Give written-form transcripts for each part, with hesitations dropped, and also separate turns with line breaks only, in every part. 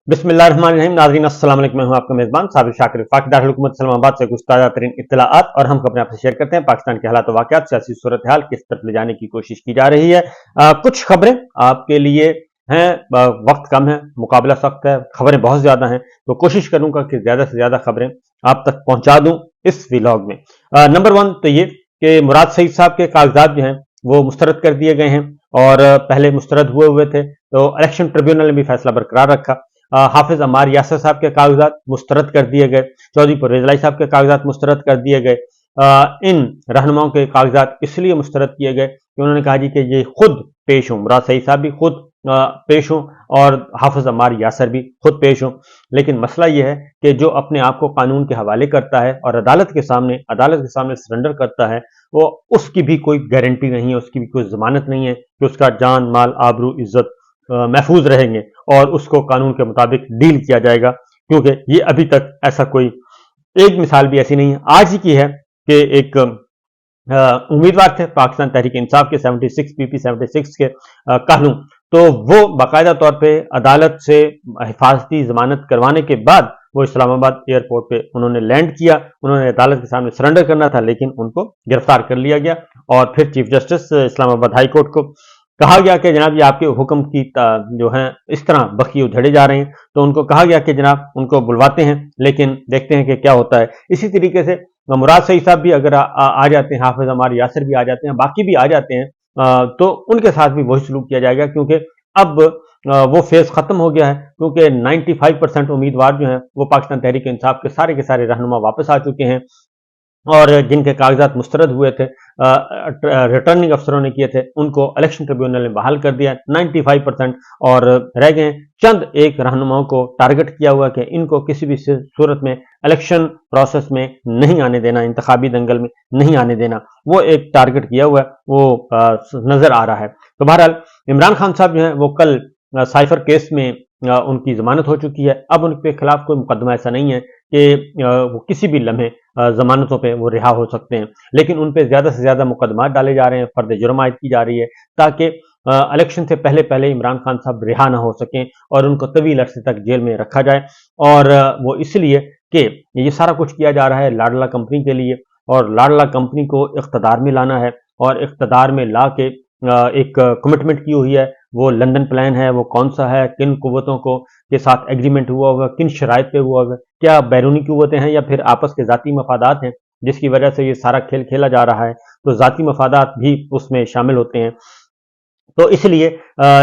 बिस्मिल्लाहिर्रहमानिर्रहीम। नाज़रीन अस्सलाम वालेकुम। मैं हूं आपका मेज़बान साबिर शाकिर। वफाकी दारुल हुकूमत इस्लामाबाद से कुछ ताज़ा तरीन इत्तलाआत और हम अपने आपसे शेयर करते हैं। पाकिस्तान के हालात वाक़यात, सियासी सूरत हाल किस तरफ ले जाने की कोशिश की जा रही है। कुछ खबरें आपके लिए हैं। वक्त कम है, मुकाबला सख्त है, खबरें बहुत ज़्यादा हैं, तो कोशिश करूंगा कि ज़्यादा से ज़्यादा खबरें आप तक पहुंचा दूं इस व्लॉग में। नंबर वन तो ये कि मुराद सईद साहब के कागजात जो हैं वो मुस्तरद कर दिए गए हैं और पहले मुस्तरद हुए थे, तो इलेक्शन ट्रिब्यूनल ने भी फैसला बरकरार रखा। हाफिज अम्मार यासर साहब के कागजात मुस्तरद कर दिए गए, चौधरी परवेज इलाही साहब के कागजात मुस्तरद कर दिए गए। इन रहनुमाओं के कागजात इसलिए मुस्तरद किए गए कि उन्होंने कहा जी कि ये खुद पेश हों, मुराद सईद साहब भी खुद पेश हों और हाफिज अम्मार यासर भी खुद पेश हों। लेकिन मसला यह है कि जो अपने आप को कानून के हवाले करता है और अदालत के सामने सरेंडर करता है, वो उसकी भी कोई गारंटी नहीं है, उसकी भी कोई जमानत नहीं है कि उसका जान माल आबरू इज्जत महफूज रहेंगे और उसको कानून के मुताबिक डील किया जाएगा, क्योंकि ये अभी तक ऐसा कोई एक मिसाल भी ऐसी नहीं है। आज ही की है कि एक उम्मीदवार थे पाकिस्तान तहरीक इंसाफ के 76 पीपी 76 के कहलूं, तो वो बाकायदा तौर पे अदालत से हिफाजती जमानत करवाने के बाद वो इस्लामाबाद एयरपोर्ट पे उन्होंने लैंड किया। उन्होंने अदालत के सामने सरेंडर करना था, लेकिन उनको गिरफ्तार कर लिया गया और फिर chief justice Islamabad high court को कहा गया कि जनाब ये आपके हुक्म की जो है इस तरह बखी उधेड़े जा रहे हैं। तो उनको कहा गया कि जनाब उनको बुलवाते हैं, लेकिन देखते हैं कि क्या होता है। इसी तरीके से मुराद सईद साहब भी अगर आ जाते हैं, हाफिज अम्मार यासर भी आ जाते हैं, बाकी भी आ जाते हैं, तो उनके साथ भी वही सलूक किया जाएगा, क्योंकि अब वो फेज खत्म हो गया है। क्योंकि 95% उम्मीदवार जो हैं वो पाकिस्तान तहरीक इंसाफ के सारे रहनुमा वापस आ चुके हैं और जिनके कागजात मुस्तरद हुए थे, रिटर्निंग अफसरों ने किए थे, उनको इलेक्शन ट्रिब्यूनल ने बहाल कर दिया 95%। और रह गए चंद एक रहनुमाओं को टारगेट किया हुआ कि इनको किसी भी सूरत में इलेक्शन प्रोसेस में नहीं आने देना, इंतखाबी दंगल में नहीं आने देना, वो एक टारगेट किया हुआ है, वो नजर आ रहा है। तो बहरहाल इमरान खान साहब जो है वो कल साइफर केस में उनकी जमानत हो चुकी है। अब उनके खिलाफ कोई मुकदमा ऐसा नहीं है कि वो किसी भी लम्हे जमानतों पे वो रिहा हो सकते हैं, लेकिन उन पे ज्यादा से ज्यादा मुकदमा डाले जा रहे हैं, फर्द जुर्म आयद की जा रही है, ताकि इलेक्शन से पहले पहले इमरान खान साहब रिहा ना हो सकें और उनको तवील अरसे तक जेल में रखा जाए। और वो इसलिए कि ये सारा कुछ किया जा रहा है लाडला कंपनी के लिए, और लाडला कंपनी को इख्तदार में लाना है और इख्तदार में ला के एक कमिटमेंट की हुई है। वो लंदन प्लान है, वो कौन सा है, किन कुव्वतों को के साथ एग्रीमेंट हुआ होगा, किन शराइत पे हुआ होगा, क्या बैरूनी कुव्वतें हैं या फिर आपस के जाती मफादात हैं जिसकी वजह से ये सारा खेल खेला जा रहा है। तो जाती मफादात भी उसमें शामिल होते हैं। तो इसलिए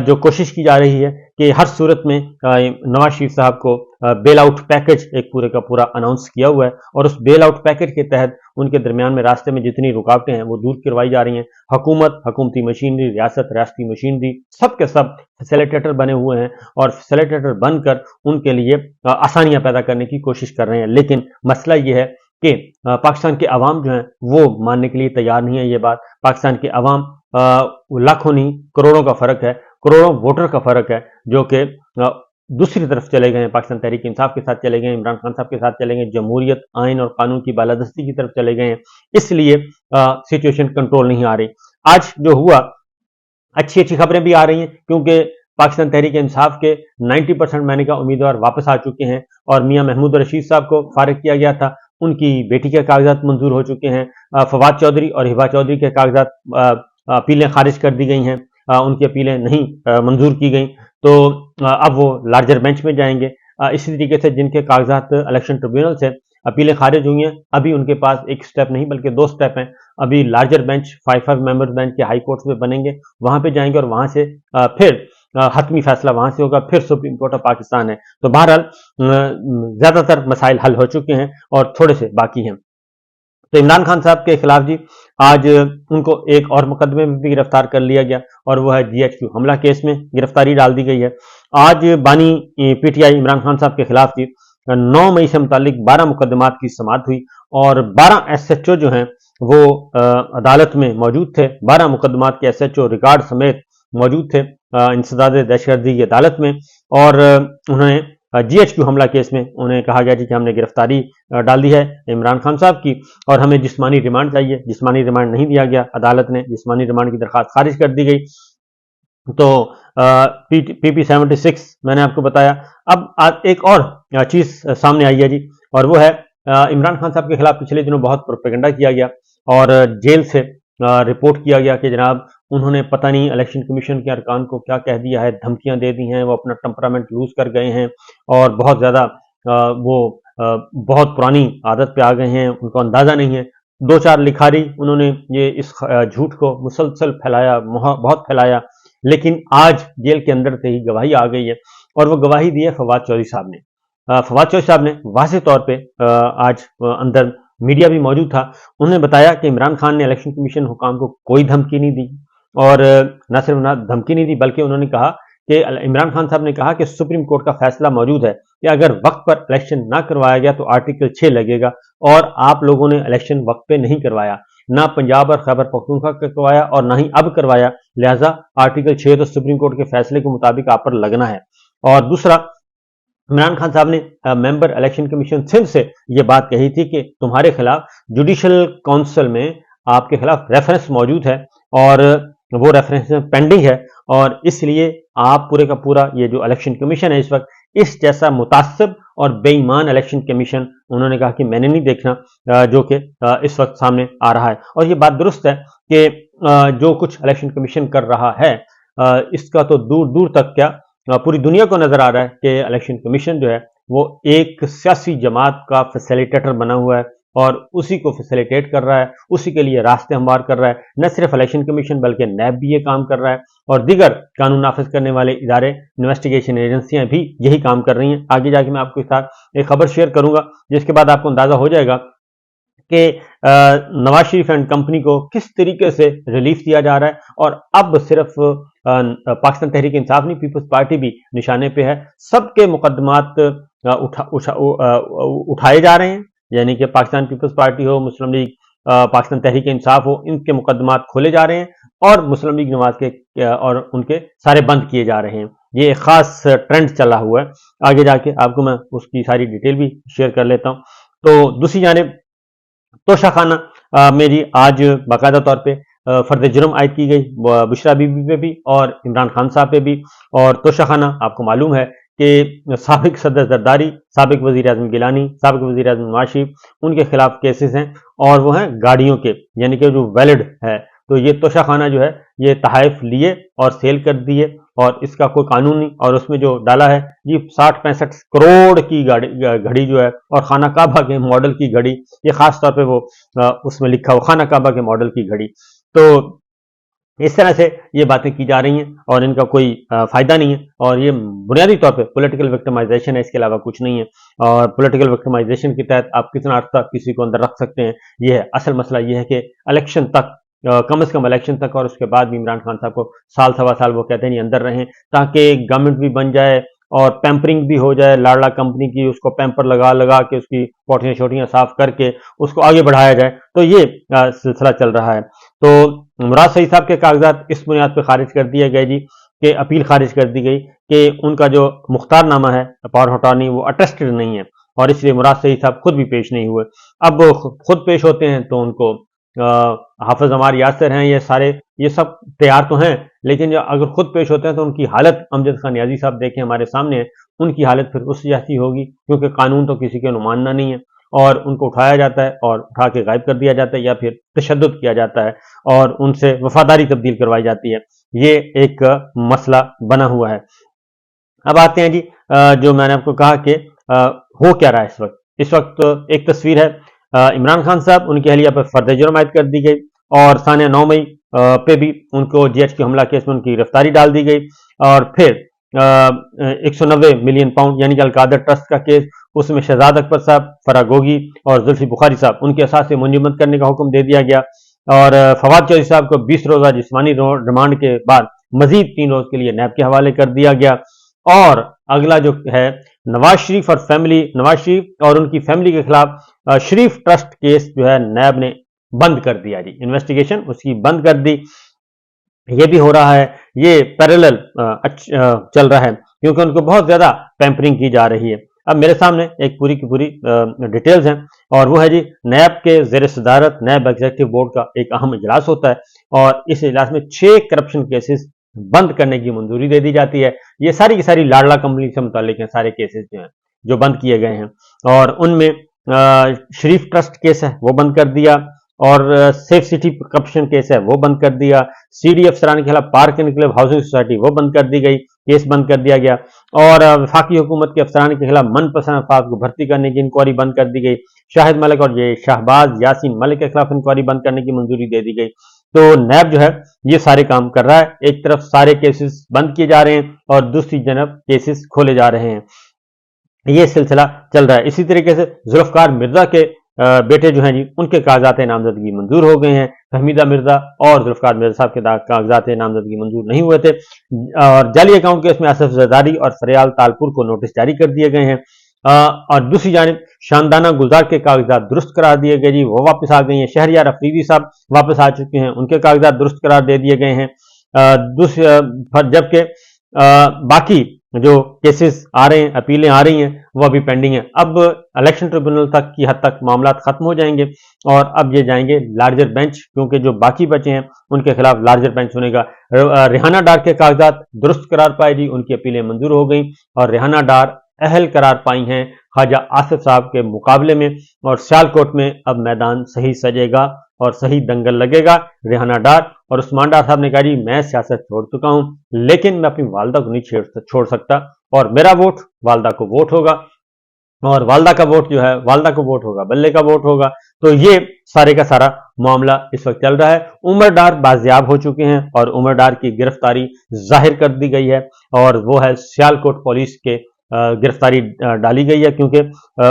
जो कोशिश की जा रही है कि हर सूरत में नवाज शरीफ साहब को बेल आउट पैकेज एक पूरे का पूरा अनाउंस किया हुआ है और उस बेल आउट पैकेज के तहत उनके दरमियान में रास्ते में जितनी रुकावटें हैं वो दूर करवाई जा रही हैं। हुकूमत, हुकूमती मशीनरी, रियासत, रियासती मशीनरी, सब के सब फैसिलिटेटर बने हुए हैं और फैसिलिटेटर बनकर उनके लिए आसानियां पैदा करने की कोशिश कर रहे हैं। लेकिन मसला ये है कि पाकिस्तान के अवाम जो है वो मानने के लिए तैयार नहीं है ये बात। पाकिस्तान के अवाम लाखों नहीं करोड़ों का फर्क है, करोड़ों वोटर का फर्क है, जो कि दूसरी तरफ चले गए हैं, पाकिस्तान तहरीक इंसाफ के साथ चले गए, इमरान खान साहब के साथ चले गए, जमहूरियत, आइन और कानून की बालादस्ती की तरफ चले गए हैं। इसलिए सिचुएशन कंट्रोल नहीं आ रही। आज जो हुआ, अच्छी अच्छी खबरें भी आ रही हैं, क्योंकि पाकिस्तान तहरीक इंसाफ के 90% मैंने कहा उम्मीदवार वापस आ चुके हैं और मियां महमूद रशीद साहब को फारिग किया गया था, उनकी बेटी के कागजात मंजूर हो चुके हैं। फवाद चौधरी और हिबा चौधरी के कागजात अपीलें खारिज कर दी गई हैं, उनकी अपीलें नहीं मंजूर की गई, तो अब वो लार्जर बेंच में जाएंगे। इसी तरीके से जिनके कागजात इलेक्शन ट्रिब्यूनल से अपीलें खारिज हुई हैं, अभी उनके पास एक स्टेप नहीं बल्कि 2 स्टेप हैं। अभी लार्जर बेंच 5 मेंबर बेंच के हाई कोर्ट में बनेंगे, वहां पे जाएंगे और वहां से फिर हतमी फैसला वहां से होगा, फिर सुप्रीम कोर्ट ऑफ पाकिस्तान है। तो बहरहाल ज्यादातर मसाइल हल हो चुके हैं और थोड़े से बाकी हैं। तो इमरान खान साहब के खिलाफ जी आज उनको एक और मुकदमे में भी गिरफ्तार कर लिया गया और वह है GHQ हमला केस में गिरफ्तारी डाल दी गई है। आज बानी PTI इमरान खान साहब के खिलाफ जी 9 मई से मुतालिक 12 मुकदमात की समाअत हुई और 12 SHO जो हैं वो अदालत में मौजूद थे। 12 मुकदमात के SHO रिकॉर्ड समेत मौजूद थे इंसदाद दहशतगर्दी की अदालत में, और उन्होंने GHQ हमला केस में उन्हें कहा गया कि हमने गिरफ्तारी डाल दी है इमरान खान साहब की और हमें जिस्मानी रिमांड चाहिए। जिस्मानी रिमांड नहीं दिया गया, अदालत ने जिस्मानी रिमांड की दरखास्त खारिज कर दी गई। तो PP76 मैंने आपको बताया। अब एक और चीज सामने आई है जी, और वो है इमरान खान साहब के खिलाफ पिछले दिनों बहुत प्रोपेगेंडा किया गया और जेल से रिपोर्ट किया गया कि जनाब उन्होंने पता नहीं इलेक्शन कमीशन के अरकान को क्या कह दिया है, धमकियां दे दी हैं, वो अपना टेम्परामेंट लूज कर गए हैं और बहुत ज्यादा वो बहुत पुरानी आदत पे आ गए हैं, उनको अंदाजा नहीं है। दो चार लिखारी उन्होंने ये इस झूठ को मुसलसल फैलाया, बहुत फैलाया, लेकिन आज जेल के अंदर से ही गवाही आ गई है और वो गवाही दी है फवाद चौधरी साहब ने। फवाद चौधरी साहब ने वाज़ेह तौर पे आज अंदर मीडिया भी मौजूद था, उन्होंने बताया कि इमरान खान ने इलेक्शन कमीशन हुकाम को कोई धमकी नहीं दी और न सिर्फ धमकी नहीं दी बल्कि उन्होंने कहा कि इमरान खान साहब ने कहा कि सुप्रीम कोर्ट का फैसला मौजूद है कि अगर वक्त पर इलेक्शन ना करवाया गया तो आर्टिकल 6 लगेगा और आप लोगों ने इलेक्शन वक्त पे नहीं करवाया, ना पंजाब और खैबर पख्तूनख्वा का करवाया और ना ही अब करवाया, लिहाजा आर्टिकल 6 तो सुप्रीम कोर्ट के फैसले के मुताबिक आप पर लगना है। और दूसरा, इमरान खान साहब ने मेंबर इलेक्शन कमीशन सिंध से यह बात कही थी कि तुम्हारे खिलाफ जुडिशल काउंसिल में आपके खिलाफ रेफरेंस मौजूद है और वो रेफरेंस पेंडिंग है और इसलिए आप पूरे का पूरा ये जो इलेक्शन कमीशन है इस वक्त, इस जैसा मुतासिब और बेईमान इलेक्शन कमीशन उन्होंने कहा कि मैंने नहीं देखना जो कि इस वक्त सामने आ रहा है। और ये बात दुरुस्त है कि जो कुछ इलेक्शन कमीशन कर रहा है इसका तो दूर दूर तक क्या पूरी दुनिया को नजर आ रहा है कि इलेक्शन कमीशन जो है वो एक सियासी जमात का फैसिलिटेटर बना हुआ है और उसी को फैसिलिटेट कर रहा है, उसी के लिए रास्ते हमवार कर रहा है। न सिर्फ इलेक्शन कमीशन बल्कि नैब भी ये काम कर रहा है और दीगर कानून नाफिज करने वाले इदारे, इन्वेस्टिगेशन एजेंसियां भी यही काम कर रही हैं। आगे जाके मैं आपके साथ एक खबर शेयर करूंगा जिसके बाद आपको अंदाजा हो जाएगा कि नवाज शरीफ एंड कंपनी को किस तरीके से रिलीफ दिया जा रहा है और अब सिर्फ पाकिस्तान तहरीक इंसाफ नहीं, पीपल्स पार्टी भी निशाने पे है। सबके मुकदमात उठाए जा रहे हैं, यानी कि पाकिस्तान पीपल्स पार्टी हो, मुस्लिम लीग, पाकिस्तान तहरीक इंसाफ हो, इनके मुकदमात खोले जा रहे हैं और मुस्लिम लीग नवाज के और उनके सारे बंद किए जा रहे हैं। ये एक खास ट्रेंड चला हुआ है, आगे जाके आपको मैं उसकी सारी डिटेल भी शेयर कर लेता हूँ। तो दूसरी जानिब तोशाखाना में जी आज बाकायदा तौर पे फर्द जुर्म आयद की गई बुशरा बीबी पे भी और इमरान खान साहब पे भी। और तोशाखाना आपको मालूम है कि साबिक सदर जरदारी, साबिक वजीर आजम गिलानी, साबिक वजीर आजम नवाज शरीफ, उनके खिलाफ केसेस हैं और वो हैं गाड़ियों के, यानी कि जो वैलिड है। तो ये तोशाखाना जो है ये तहाइफ लिए और सेल कर दिए और इसका कोई कानून नहीं। और उसमें जो डाला है ये 60-65 करोड़ की घड़ी जो है और खाना काबा के मॉडल की घड़ी, ये खास तौर पे वो उसमें लिखा हुआ खाना काबा के मॉडल की घड़ी। तो इस तरह से ये बातें की जा रही हैं और इनका कोई फायदा नहीं है और ये बुनियादी तौर पे पॉलिटिकल विक्टिमाइजेशन है, इसके अलावा कुछ नहीं है। और पॉलिटिकल विक्टिमाइजेशन के तहत आप कितना अर्थ तक किसी को अंदर रख सकते हैं, ये है असल मसला। ये है कि इलेक्शन तक कम से कम इलेक्शन तक और उसके बाद भी इमरान खान साहब को साल सवा साल वो कहते नहीं अंदर रहें ताकि गवर्नमेंट भी बन जाए और पैम्परिंग भी हो जाए लाडला कंपनी की, उसको पैम्पर लगा लगा के उसकी पोटियां छोटियां साफ करके उसको आगे बढ़ाया जाए। तो ये सिलसिला चल रहा है। तो मुराद सईद साहब के कागजात इस बुनियाद पर खारिज कर दिए गए जी कि अपील खारिज कर दी गई कि उनका जो मुख्तारनामा है पावर ऑफ अटॉर्नी वो अटेस्टेड नहीं है और इसलिए मुराद सईद साहब खुद भी पेश नहीं हुए। अब खुद पेश होते हैं तो उनको हाफिज अमार यासिर हैं, ये सारे ये सब तैयार तो हैं, लेकिन अगर खुद पेश होते हैं तो उनकी हालत अमजद खान नियाजी साहब देखें हमारे सामने है, उनकी हालत फिर उस जैसी होगी क्योंकि कानून तो किसी के नुमानना नहीं है और उनको उठाया जाता है और उठा के गायब कर दिया जाता है या फिर तशद्दुद किया जाता है और उनसे वफादारी तब्दील करवाई जाती है। ये एक मसला बना हुआ है। अब आते हैं जी जो मैंने आपको कहा कि हो क्या रहा है इस वक्त। इस वक्त एक तस्वीर है इमरान खान साहब, उनकी अहलिया पर फर्द जुर्म आयद कर दी गई और सानिया 9 मई पे भी उनको GHQ हमला केस में उनकी गिरफ्तारी डाल दी गई और फिर 190 मिलियन पाउंड यानी कि अलकादर ट्रस्ट का केस, उसमें शहजाद अकबर साहब, फरागोगी और जुल्फी बुखारी साहब उनके असास से मुंजमद करने का हुक्म दे दिया गया और फवाद चौधरी साहब को 20 रोजा जिस्मानी रिमांड के बाद मजीद 3 रोज के लिए नैब के हवाले कर दिया गया। और अगला जो है नवाज शरीफ और उनकी फैमिली के खिलाफ शरीफ ट्रस्ट केस जो है नैब ने बंद कर दिया जी, इन्वेस्टिगेशन उसकी बंद कर दी। ये भी हो रहा है, ये पैरेलल चल रहा है क्योंकि उनको बहुत ज्यादा पैम्परिंग की जा रही है। अब मेरे सामने एक पूरी की पूरी डिटेल्स हैं और वो है जी नैब के ज़ेर सदारत नैब एग्जीक्यूटिव बोर्ड का एक अहम इजलास होता है और इस इजलास में 6 करप्शन केसेस बंद करने की मंजूरी दे दी जाती है। ये सारी की सारी लाडला कंपनी से मुतालिक हैं सारे केसेस जो हैं, जो बंद किए गए हैं। और उनमें शरीफ ट्रस्ट केस है वो बंद कर दिया, और सेफ सिटी करप्शन केस है वो बंद कर दिया, सीडी अफसरान के खिलाफ park and club housing society वो बंद कर दी गई, केस बंद कर दिया गया। और वफाकी हुकूमत के अफसरान के खिलाफ मनपसंद अफराद को भर्ती करने की इंक्वायरी बंद कर दी गई। शाहिद मलिक और ये शहबाज यासीन मलिक के खिलाफ इंक्वायरी बंद करने की मंजूरी दे दी गई। तो नैब जो है ये सारे काम कर रहा है। एक तरफ सारे केसेस बंद किए जा रहे हैं और दूसरी जानब केसेस खोले जा रहे हैं। ये सिलसिला चल रहा है। इसी तरीके से जुल्फकार मिर्जा के बेटे जो हैं जी, उनके कागजात नामजदगी मंजूर हो गए हैं। फहमीदा मिर्जा और जुल्फकार मिर्जा साहब के कागजात नामजदगी मंजूर नहीं हुए थे, और जाली अकाउंट केस में आसफ जरदारी और फरियाल तालपुर को नोटिस जारी कर दिए गए हैं। और दूसरी जानिब शानदाना गुलजार के कागजात दुरुस्त करार दिए गए जी, वो वापस आ गई हैं। शहरियार अफरीदी साहब वापस आ चुके हैं, उनके कागजात दुरुस्त करार दे दिए गए हैं। जबकि बाकी जो केसेस आ रहे हैं, अपीलें आ रही हैं, वो अभी पेंडिंग है। अब इलेक्शन ट्रिब्यूनल तक की हद तक मामला खत्म हो जाएंगे और अब ये जाएंगे लार्जर बेंच, क्योंकि जो बाकी बचे हैं उनके खिलाफ लार्जर बेंच सुनेगा। रेहाना डार के कागजात दुरुस्त करार पाए जी, उनकी अपीलें मंजूर हो गई और रेहाना डार अहल करार पाई हैं ख्वाजा आसिफ साहब के मुकाबले में, और सियालकोट में अब मैदान सही सजेगा और सही दंगल लगेगा। रेहाना डार और उस्मान डार साहब ने कहा जी मैं सियासत छोड़ चुका हूं, लेकिन मैं अपनी वालदा को नहीं छोड़ सकता, और मेरा वोट वालदा को वोट होगा, और वालदा का वोट जो है वालदा को वोट होगा, बल्ले का वोट होगा। तो ये सारे का सारा मामला इस वक्त चल रहा है। उमर डार बाजियाब हो चुके हैं और उमर डार की गिरफ्तारी जाहिर कर दी गई है, और वो है सियालकोट पुलिस के गिरफ्तारी डाली गई है, क्योंकि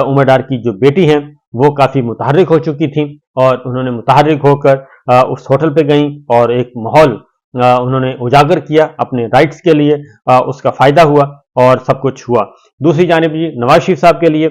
उमर डार की जो बेटी हैं वो काफी मुतहर्रिक हो चुकी थी, और उन्होंने मुतहर्रिक होकर उस होटल पे गई और एक माहौल उन्होंने उजागर किया अपने राइट्स के लिए, उसका फायदा हुआ और सब कुछ हुआ। दूसरी जानिब जी नवाज शरीफ साहब के लिए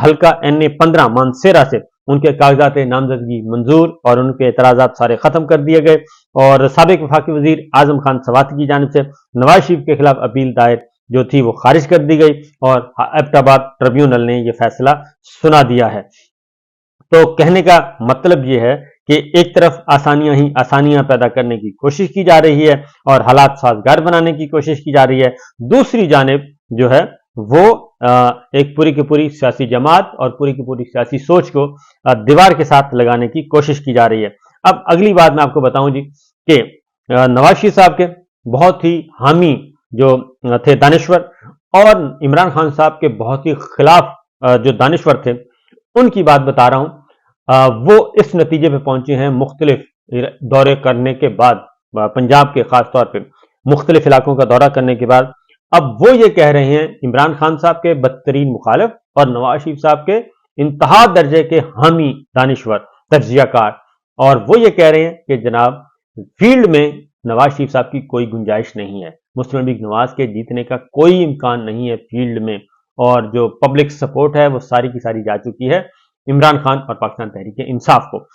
हल्का NA-15 मानसेरा से उनके कागजात नामजदगी मंजूर और उनके एतराजात सारे खत्म कर दिए गए, और साबिक वफाकी वजीर आजम खान सवाती की जानिब से नवाज शरीफ के खिलाफ अपील दायर जो थी वो खारिज कर दी गई, और एबटाबाद ट्रिब्यूनल ने यह फैसला सुना दिया है। तो कहने का मतलब यह है कि एक तरफ आसानियां ही आसानियां पैदा करने की कोशिश की जा रही है और हालात साजगार बनाने की कोशिश की जा रही है, दूसरी जानिब जो है वो एक पूरी की पूरी सियासी जमात और पूरी की पूरी सियासी सोच को दीवार के साथ लगाने की कोशिश की जा रही है। अब अगली बात मैं आपको बताऊं जी कि नवाज शरीफ साहब के बहुत ही हामी जो थे दानिश्वर, और इमरान खान साहब के बहुत ही खिलाफ जो दानिश्वर थे, उनकी बात बता रहा हूं। वो इस नतीजे पे पहुंचे हैं मुख्तलिफ दौरे करने के बाद, पंजाब के खास तौर पे मुख्तलिफ इलाकों का दौरा करने के बाद, अब वो ये कह रहे हैं इमरान खान साहब के बदतरीन मुखालिफ और नवाज शरीफ साहब के इंतहा दर्जे के हामी दानिश्वर तज्जियाकार, और वो ये कह रहे हैं कि जनाब फील्ड में नवाज शरीफ साहब की कोई गुंजाइश नहीं है, मुस्लिम लीग नवाज के जीतने का कोई इम्कान नहीं है फील्ड में, और जो पब्लिक सपोर्ट है वो सारी की सारी जा चुकी है इमरान खान और पाकिस्तान तहरीक इंसाफ को।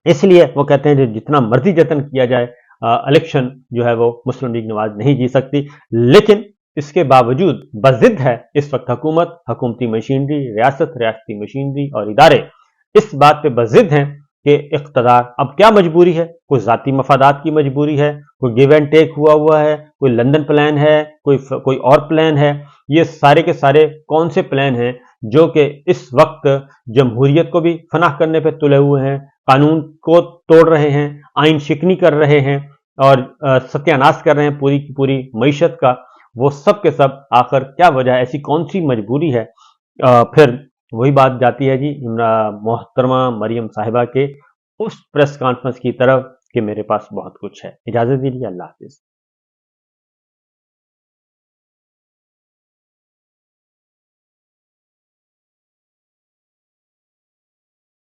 इसलिए वो कहते हैं जितना मर्जी जतन किया जाए इलेक्शन जो है वो मुस्लिम लीग नवाज नहीं जीत सकती, लेकिन इसके बावजूद बजिद है इस वक्त हुकूमत, हुकूमती मशीनरी, रियासती मशीनरी और इदारे इस बात पे बजिद हैं कि इख्तदार अब क्या मजबूरी है, कोई जाती मफादात की मजबूरी है, कोई गिव एंड टेक हुआ है, कोई लंदन प्लान है, कोई और प्लान है। ये सारे के सारे कौन से प्लान हैं जो कि इस वक्त जमहूरियत को भी फनाह करने पे तुले हुए हैं, कानून को तोड़ रहे हैं, आइन शिकनी कर रहे हैं और सत्यानाश कर रहे हैं पूरी की पूरी मईशत का। वो सब के सब आखिर क्या वजह है, ऐसी कौन सी मजबूरी है? फिर वही बात जाती है जी मोहतरमा मरियम साहिबा के उस प्रेस कॉन्फ्रेंस की तरफ कि मेरे पास बहुत कुछ है। इजाजत दीजिए, अल्लाह हाफिज।